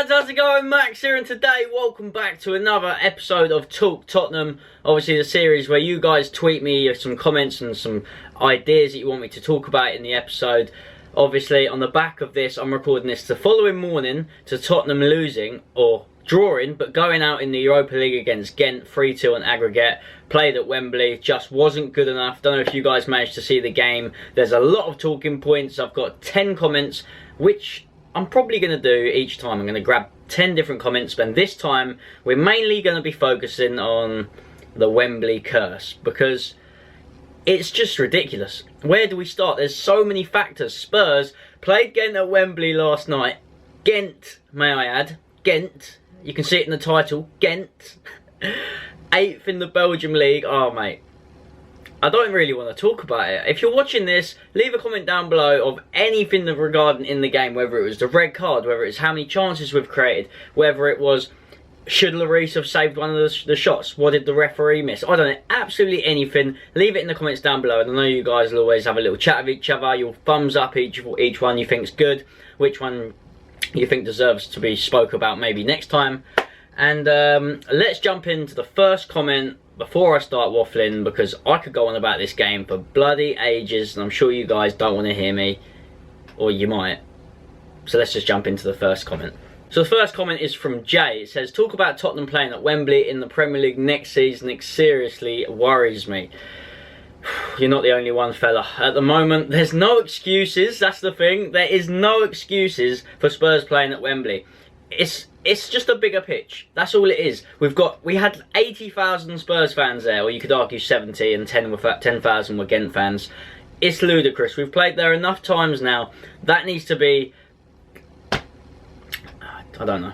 lads, how's it going? Max here, and today welcome back to another episode of Talk Tottenham. Obviously the series where you guys tweet me some comments and some ideas that you want me to talk about in the episode. Obviously on the back of this, I'm recording this the following morning to Tottenham losing, or drawing, but going out in the Europa League against Ghent 3-2 on aggregate. Played at Wembley, just wasn't good enough. Don't know if you guys managed to see the game. There's a lot of talking points. I've got 10 comments, which I'm probably going to do each time. I'm going to grab 10 different comments, and this time we're mainly going to be focusing on the Wembley curse, because it's just ridiculous. Where do we start? There's so many factors. Spurs played Ghent at Wembley last night. Ghent, may I add. Ghent. You can see it in the title. Ghent. 8th in the Belgium League. Oh, mate. I don't really want to talk about it. If you're watching this, leave a comment down below of anything regarding in the game, whether it was the red card, whether it's how many chances we've created, whether it was should Lloris have saved one of the shots, what did the referee miss, I don't know, absolutely anything. Leave it in the comments down below, and I know you guys will always have a little chat with each other. You'll thumbs up each one you think's good, which one you think deserves to be spoke about maybe next time. And let's jump into the first comment before I start waffling, because I could go on about this game for bloody ages, and I'm sure you guys don't want to hear me, or you might. So let's just jump into the first comment. So the first comment is from Jay. It says, talk about Tottenham playing at Wembley in the Premier League next season. It seriously worries me. You're not the only one, fella. At the moment, there's no excuses. That's the thing. There is no excuses for Spurs playing at Wembley. It's just a bigger pitch. That's all it is. We had 80,000 Spurs fans there, or you could argue 70, and 10,000 were Ghent fans. It's ludicrous. We've played there enough times now. That needs to be, I don't know.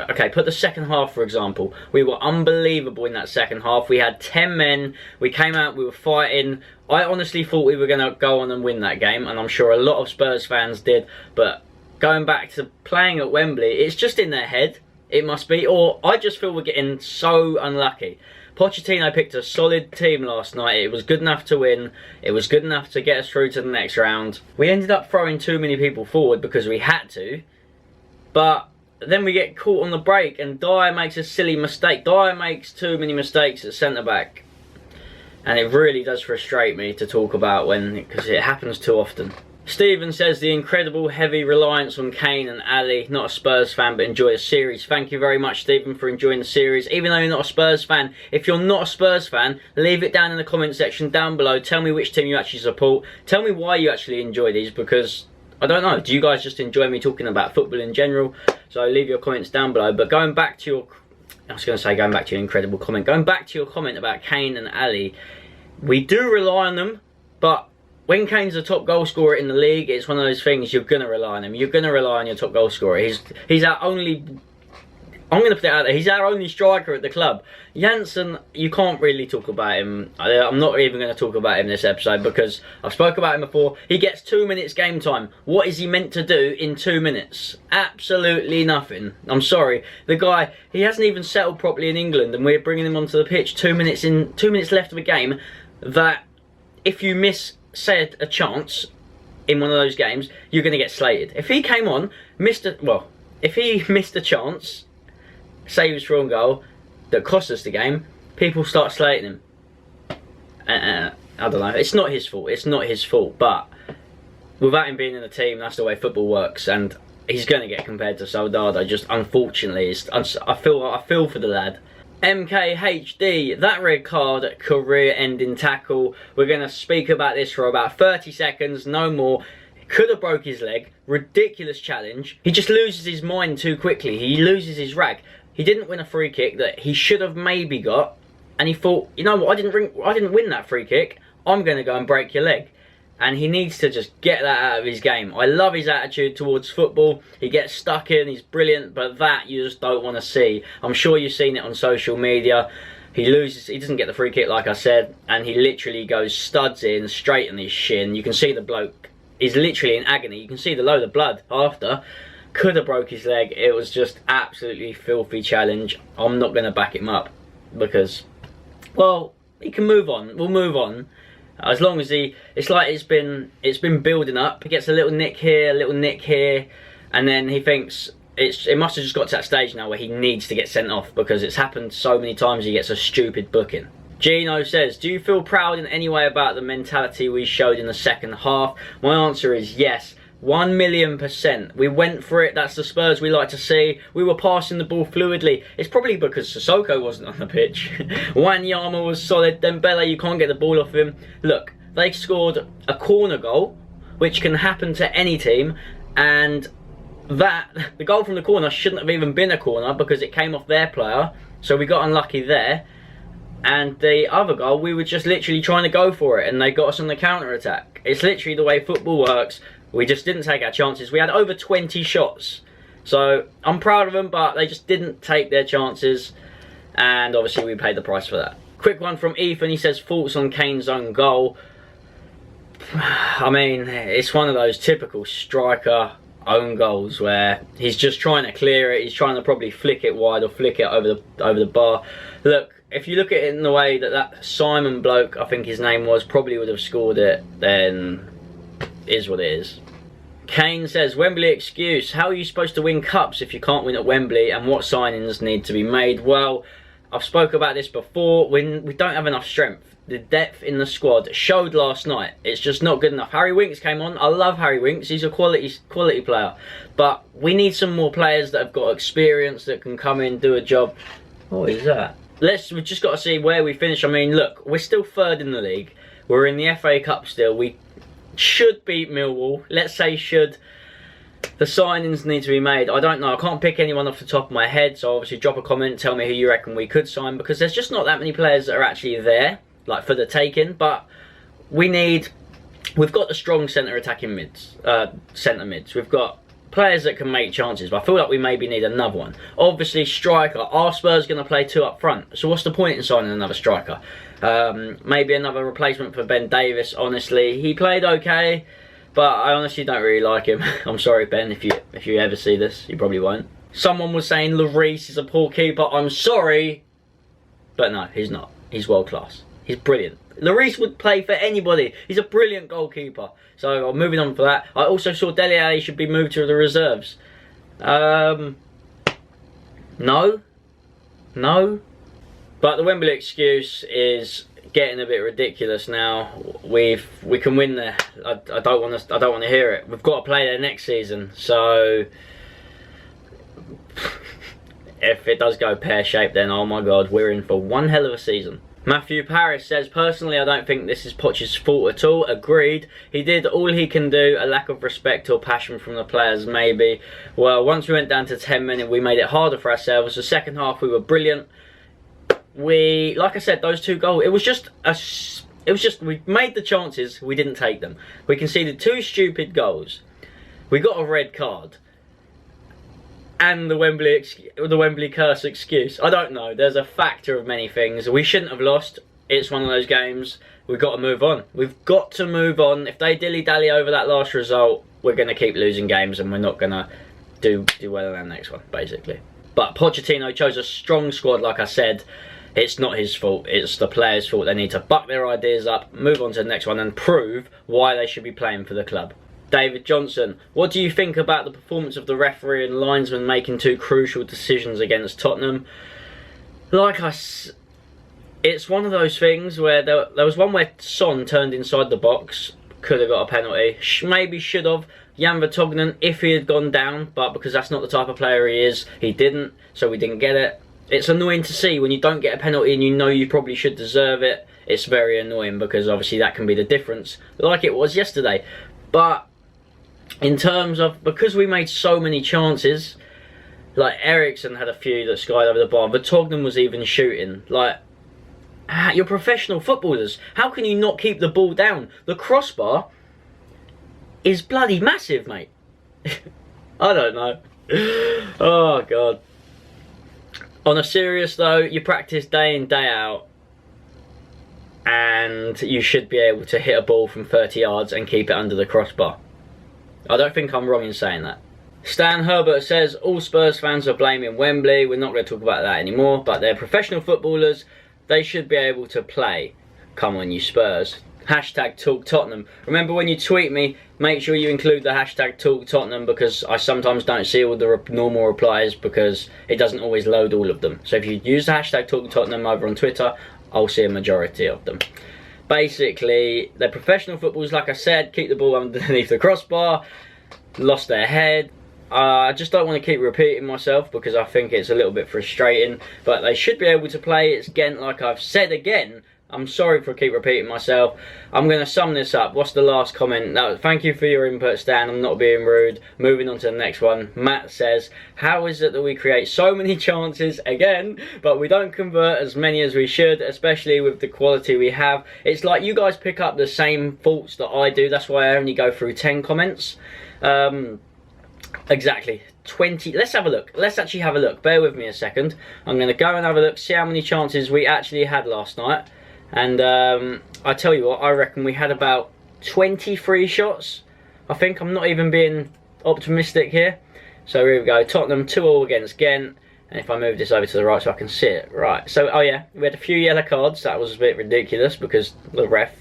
Okay, put the second half, for example. We were unbelievable in that second half. We had 10 men. We came out, we were fighting. I honestly thought we were going to go on and win that game, and I'm sure a lot of Spurs fans did. But going back to playing at Wembley, it's just in their head. It must be. Or I just feel we're getting so unlucky. Pochettino picked a solid team last night. It was good enough to win. It was good enough to get us through to the next round. We ended up throwing too many people forward because we had to. But then we get caught on the break, and Dyer makes a silly mistake. Dyer makes too many mistakes at centre-back. And it really does frustrate me to talk about because it happens too often. Stephen says, the incredible heavy reliance on Kane and Alli. Not a Spurs fan, but enjoy the series. Thank you very much, Stephen, for enjoying the series. Even though you're not a Spurs fan, if you're not a Spurs fan, leave it down in the comment section down below. Tell me which team you actually support. Tell me why you actually enjoy these, because I don't know. Do you guys just enjoy me talking about football in general? So leave your comments down below. But going back to your, going back to your incredible comment. Going back to your comment about Kane and Alli, we do rely on them, but when Kane's the top goal scorer in the league, it's one of those things you're going to rely on him. You're going to rely on your top goal scorer. He's our only, I'm going to put it out there, he's our only striker at the club. Janssen, you can't really talk about him. I'm not even going to talk about him this episode, because I've spoke about him before. He gets 2 minutes game time. What is he meant to do in 2 minutes? Absolutely nothing. I'm sorry. The guy, he hasn't even settled properly in England, and we're bringing him onto the pitch 2 minutes in, 2 minutes left of a game, that if you miss said a chance in one of those games, you're going to get slated. If he came on, if he missed a chance, say he was through on goal, that cost us the game, people start slating him. I don't know, it's not his fault, but without him being in the team, that's the way football works, and he's going to get compared to Soldado. Just unfortunately, I feel for the lad. MKHD, that red card, career-ending tackle. We're going to speak about this for about 30 seconds, no more. Could have broke his leg. Ridiculous challenge. He just loses his mind too quickly. He loses his rag. He didn't win a free kick that he should have maybe got, and he thought, you know what, I didn't win that free kick. I'm going to go and break your leg. And he needs to just get that out of his game. I love his attitude towards football. He gets stuck in, he's brilliant, but that you just don't want to see. I'm sure you've seen it on social media. He loses, he doesn't get the free kick like I said, and he literally goes studs in straight in his shin. You can see the bloke is literally in agony. You can see the load of blood after. Could have broke his leg. It was just absolutely filthy challenge. I'm not going to back him up because, well, he can move on. We'll move on. As long as it's like it's been building up. He gets a little nick here, and then he thinks, it must have just got to that stage now where he needs to get sent off, because it's happened so many times he gets a stupid booking. Gino says, do you feel proud in any way about the mentality we showed in the second half? My answer is yes. 1,000,000%. We went for it. That's the Spurs we like to see. We were passing the ball fluidly. It's probably because Sissoko wasn't on the pitch. Wanyama was solid. Dembele, you can't get the ball off him. Look, they scored a corner goal, which can happen to any team, and the goal from the corner shouldn't have even been a corner because it came off their player, so we got unlucky there. And the other goal, we were just literally trying to go for it, and they got us on the counter-attack. It's literally the way football works. We just didn't take our chances. We had over 20 shots. So, I'm proud of them, but they just didn't take their chances. And obviously, we paid the price for that. Quick one from Ethan. He says, thoughts on Kane's own goal. I mean, it's one of those typical striker own goals where he's just trying to clear it. He's trying to probably flick it wide or flick it over the bar. Look, if you look at it in the way that Simon bloke, I think his name was, probably would have scored it, then it is what it is. Kane says, Wembley excuse. How are you supposed to win cups if you can't win at Wembley, and what signings need to be made? Well, I've spoke about this before. We don't have enough strength. The depth in the squad showed last night. It's just not good enough. Harry Winks came on. I love Harry Winks. He's a quality player. But we need some more players that have got experience that can come in, do a job. What is that? We've just got to see where we finish. I mean, look, we're still third in the league. We're in the FA Cup still. We should beat Millwall. Let's say should. The signings need to be made. I don't know. I can't pick anyone off the top of my head. So obviously drop a comment. Tell me who you reckon we could sign. Because there's just not that many players that are actually there, like for the taking. But we've got the strong centre attacking mids. Centre mids. We've got players that can make chances, but I feel like we maybe need another one. Obviously, striker. Are Spurs going to play two up front? So what's the point in signing another striker? Maybe another replacement for Ben Davies. Honestly, he played okay, but I honestly don't really like him. I'm sorry, Ben, if you ever see this, you probably won't. Someone was saying Lloris is a poor keeper. I'm sorry, but no, he's not. He's world class. He's brilliant. Lloris would play for anybody. He's a brilliant goalkeeper. So I'm moving on for that. I also saw Dele Alli should be moved to the reserves. No. But the Wembley excuse is getting a bit ridiculous now. We can win there. I don't want to hear it. We've got to play there next season. So if it does go pear-shaped, then oh my god, we're in for one hell of a season. Matthew Paris says, personally, I don't think this is Poch's fault at all. Agreed. He did all he can do. A lack of respect or passion from the players, we went down to 10 men and we made it harder for ourselves. The second half, we were brilliant. Like I said, those two goals, we made the chances, we didn't take them. We conceded two stupid goals. We got a red card. And the Wembley curse excuse. I don't know. There's a factor of many things. We shouldn't have lost. It's one of those games. We've got to move on. We've got to move on. If they dilly-dally over that last result, we're going to keep losing games and we're not going to do well in our next one, basically. But Pochettino chose a strong squad, like I said. It's not his fault. It's the players' fault. They need to buck their ideas up, move on to the next one and prove why they should be playing for the club. David Johnson, what do you think about the performance of the referee and linesman making two crucial decisions against Tottenham? It's one of those things where there was one where Son turned inside the box, could have got a penalty, maybe should have. Jan Vertonghen, if he had gone down, but because that's not the type of player he is, he didn't, so we didn't get it. It's annoying to see when you don't get a penalty and you know you probably should deserve it. It's very annoying because obviously that can be the difference, like it was yesterday. But in terms of, because we made so many chances, like Ericsson had a few that skied over the bar, Vertonghen was even shooting. Like, you're professional footballers. How can you not keep the ball down? The crossbar is bloody massive, mate. I don't know. Oh, God. On a serious though, you practice day in, day out, and you should be able to hit a ball from 30 yards and keep it under the crossbar. I don't think I'm wrong in saying that. Stan Herbert says, all Spurs fans are blaming Wembley. We're not going to talk about that anymore, but they're professional footballers. They should be able to play. Come on, you Spurs. Hashtag Talk Tottenham. Remember, when you tweet me, make sure you include the hashtag Talk Tottenham, because I sometimes don't see all the normal replies because it doesn't always load all of them. So if you use the hashtag Talk Tottenham over on Twitter, I'll see a majority of them. Basically, they're professional footballers, like I said, keep the ball underneath the crossbar, lost their head. I just don't want to keep repeating myself because I think it's a little bit frustrating, but they should be able to play. It's Ghent, like I've said again. I'm sorry for keep repeating myself. I'm going to sum this up. What's the last comment? No, thank you for your input, Stan. I'm not being rude. Moving on to the next one. Matt says, how is it that we create so many chances again, but we don't convert as many as we should, especially with the quality we have? It's like you guys pick up the same faults that I do. That's why I only go through 10 comments. Exactly. 20. Let's have a look. Let's actually have a look. Bear with me a second. I'm going to go and have a look, see how many chances we actually had last night. And I tell you what, I reckon we had about 23 shots. I think I'm not even being optimistic here. So here we go. Tottenham 2-2 against Ghent. And if I move this over to the right so I can see it. Right. So, oh yeah, we had a few yellow cards. That was a bit ridiculous because the ref.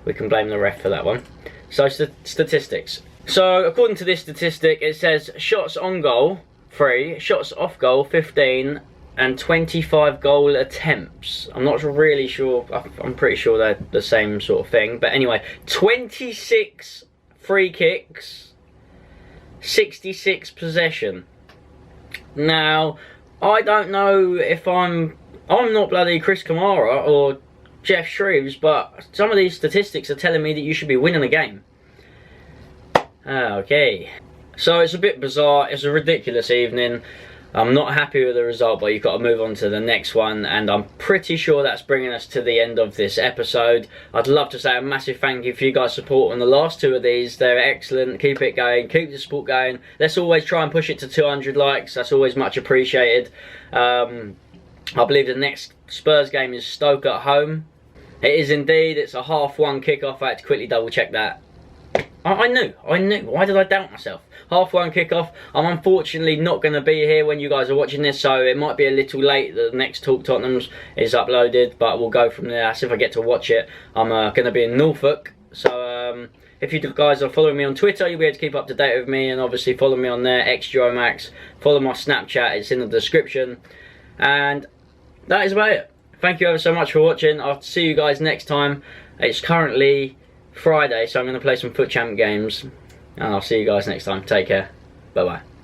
We can blame the ref for that one. So, statistics. So, according to this statistic, it says shots on goal, 3. Shots off goal, 15. And 25 goal attempts. I'm not really sure. I'm pretty sure they're the same sort of thing. But anyway, 26 free kicks, 66 possession. Now, I don't know if I'm not bloody Chris Kamara or Jeff Shreves, but some of these statistics are telling me that you should be winning the game. Okay. So it's a bit bizarre. It's a ridiculous evening. I'm not happy with the result, but you've got to move on to the next one, and I'm pretty sure that's bringing us to the end of this episode. I'd love to say a massive thank you for you guys' support on the last 2 of these. They're excellent. Keep it going. Keep the support going. Let's always try and push it to 200 likes. That's always much appreciated. I believe the next Spurs game is Stoke at home. It is indeed. It's a 1:30 kickoff. I had to quickly double check that. I knew. Why did I doubt myself? 1:30 kickoff. I'm unfortunately not going to be here when you guys are watching this, so it might be a little late. The next Talk Tottenham's is uploaded, but we'll go from there. That's if I get to watch it. I'm going to be in Norfolk, so if you guys are following me on Twitter, you'll be able to keep up to date with me, and obviously follow me on there, xDuoMax. Follow my Snapchat, it's in the description. And that is about it. Thank you ever so much for watching. I'll see you guys next time. It's currently Friday, so I'm going to play some FUT Champ games, and I'll see you guys next time. Take care. Bye bye.